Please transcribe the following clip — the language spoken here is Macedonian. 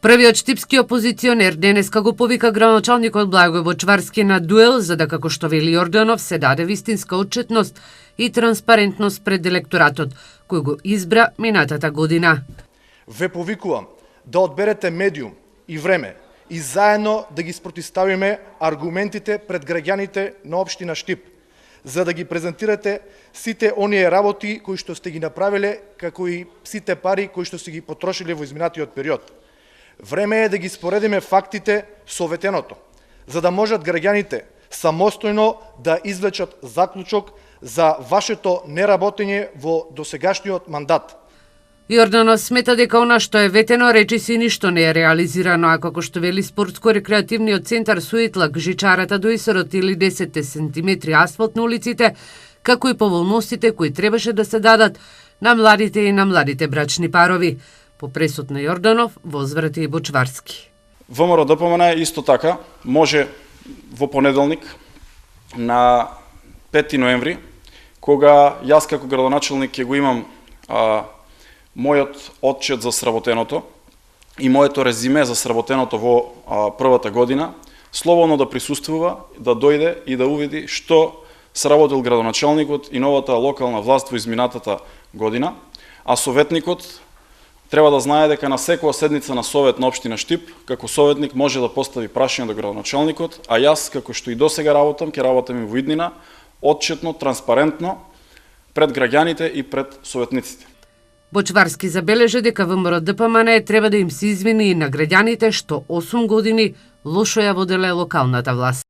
Првиот штипски опозиционер денеска го повика градоначалникот Благој Бочварски на дуел, за да, како што вели Јорданов, се даде вистинска отчетност и транспарентност пред електоратот, кој го избра минатата година. Ве повикувам да одберете медиум и време и заедно да ги спротивставиме аргументите пред граѓаните на општина Штип, за да ги презентирате сите оние работи кои што сте ги направиле, како и сите пари кои што сте ги потрошиле во изминатиот период. Време е да ги споредиме фактите со ветеното, за да можат граѓаните самостојно да извлечат заклучок за вашето неработење во досегашниот мандат. Јорданов смета дека она што е ветено речиси ништо не е реализирано, а како што вели спортско-рекреативниот центар Суетлак, жичарата до Исорот или 10 сантиметри асфалт на улиците, како и поволностите кои требаше да се дадат на младите и на младите брачни парови. По пресуд на Јорданов, возврати и Бочварски. ВМРО ДПМН исто така може во понеделник на 5 ноември, кога јас како градоначелник ќе го имам мојот отчет за сработеното и моето резиме за сработеното во првата година, слободно да присуствува, да дојде и да увиди што сработил градоначалникот и новата локална власт во изминатата година, а советникот треба да знае дека на секоја седница на Совет на општина Штип, како советник може да постави прашање до градоначалникот, а јас, како што и досега работам, ќе работам и во иднина, отчетно, транспарентно, пред граѓаните и пред советниците. Бочварски забележа дека ВМРО ДПМН треба да им се извини и на граѓаните што 8 години лошо ја воделе локалната власт.